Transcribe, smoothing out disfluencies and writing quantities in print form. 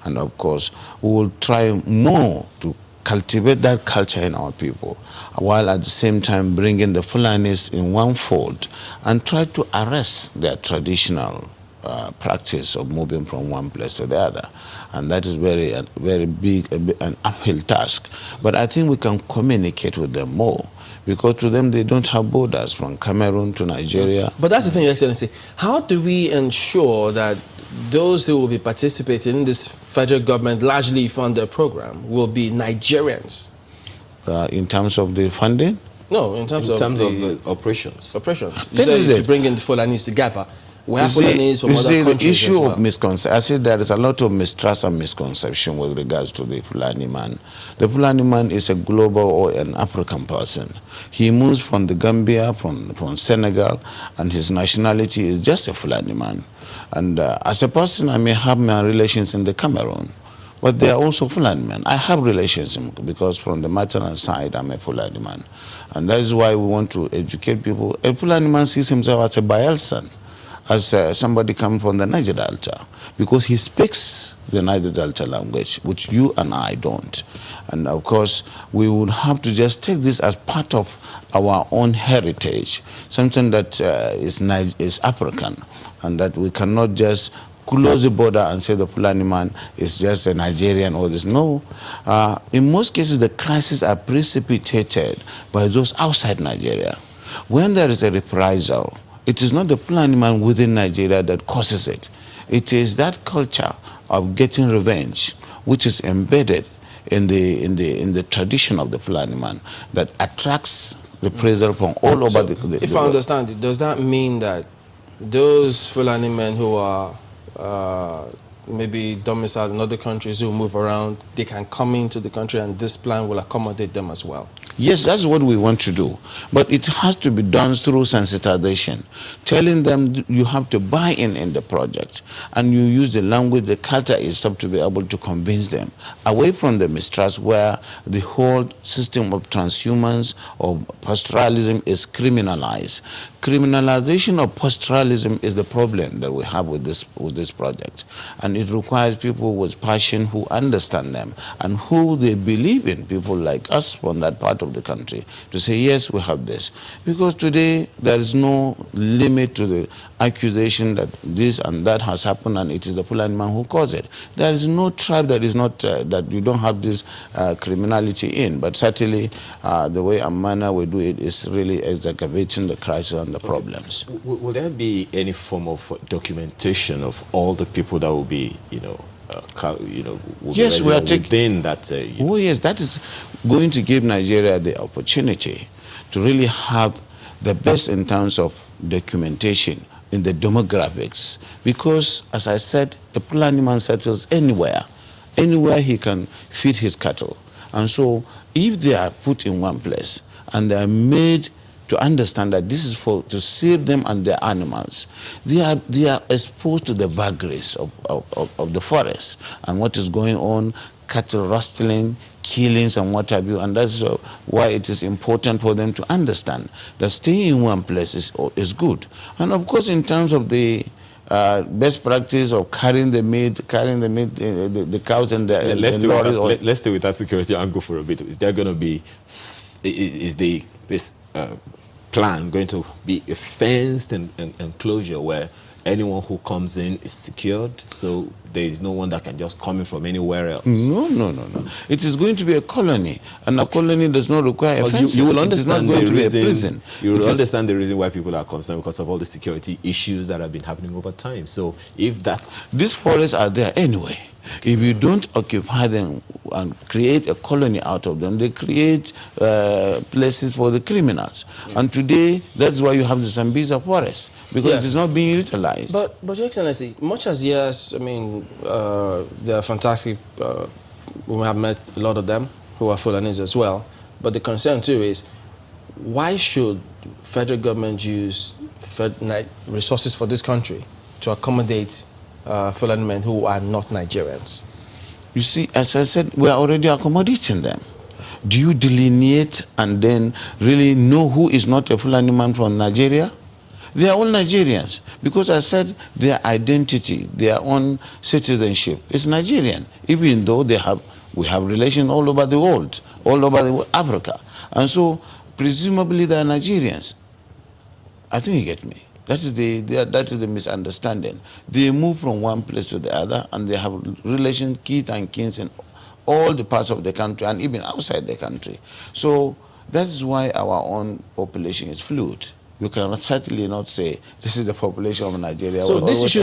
And of course, we will try more to cultivate that culture in our people, while at the same time bringing the Fulanis in one fold and try to arrest their traditional practice of moving from one place to the other. And that is very big, an uphill task. But I think we can communicate with them more, because to them they don't have borders from Cameroon to Nigeria. But that's the thing, Your Excellency. How do we ensure that those who will be participating in this federal government largely funded program will be Nigerians? In terms of the funding? No, in terms of the operations. Operations. You said to bring in the Fulanis together. We have Fulanis from other countries. The issue as well. of misconception, I said there is a lot of mistrust and misconception with regards to the Fulani man. The Fulani man is a global or an African person. He moves from the Gambia, from Senegal, and his nationality is just a Fulani man. And as a person, I may have my relations in the Cameroon, but they are also Fulani men. I have relations because from the maternal side, I'm a Fulani man. And that is why we want to educate people. A Fulani man sees himself as a Bayelsan, as somebody coming from the Niger Delta, because he speaks the Niger Delta language, which you and I don't. And of course, we would have to just take this as part of our own heritage, something that is African, and that we cannot just close the border and say the Fulani man is just a Nigerian or this. No. In most cases, the crises are precipitated by those outside Nigeria. When there is a reprisal, it is not the Fulani man within Nigeria that causes it. It is that culture of getting revenge, which is embedded in the tradition of the Fulani man, that attracts reprisal from all over the world. If I understand it, does that mean that those Fulani men who are maybe domiciled in other countries, who move around, they can come into the country and this plan will accommodate them as well? Yes, that's what we want to do. But it has to be done through sensitization, telling them you have to buy in the project, and you use the language, the culture itself to be able to convince them, away from the mistrust where the whole system of transhumance or pastoralism is criminalized. Criminalization of pastoralism is the problem that we have with this project, and it requires people with passion who understand them and who they believe in, people like us from that part of the country, to say yes, we have this. Because today there is no limit to the accusation that this and that has happened and it is the Fulani man who caused it. There is no tribe that is not that you don't have this criminality in, but certainly the way and manner we do it is really exacerbating the crisis and the problems. Will there be any form of documentation of all the people that will be, yes, we are within that? Oh yes, that is going to give Nigeria the opportunity to really have the best in terms of documentation in the demographics, because as I said, the Fulani man settles anywhere he can feed his cattle. And so if they are put in one place and they are made to understand that this is to save them and their animals, they are exposed to the vagaries of the forest and what is going on, cattle rustling, killings and what have you, and that's why it is important for them to understand that staying in one place is good. And of course, in terms of the best practice of carrying the meat, the cows and the lorries. Let's stay with that security angle for a bit. Is there going to be, this plan going to be a fenced enclosure where anyone who comes in is secured, so there is no one that can just come in from anywhere else? No. It is going to be a colony, and a colony does not require a fence. You will understand it is not going to be a prison. You will understand the reason why people are concerned, because of all the security issues that have been happening over time. So if that... These forests are there anyway. If you don't occupy them and create a colony out of them, they create places for the criminals. And today, that's why you have the Sambisa forest, because it is not being utilized. But Your Excellency, much as yes, I mean, they are fantastic. We have met a lot of them who are Fulanis as well. But the concern too is, why should federal government use resources for this country to accommodate Fulani men who are not Nigerians? You see, as I said, we are already accommodating them. Do you delineate and then really know who is not a Fulani man from Nigeria? They are all Nigerians because I said their identity, their own citizenship is Nigerian, even though we have relations all over the world, all over Africa. And so presumably they are Nigerians. I think you get me. That is the misunderstanding. They move from one place to the other, and they have relations, kith and kins in all the parts of the country, and even outside the country. So that is why our own population is fluid. You can certainly not say this is the population of Nigeria. So this issue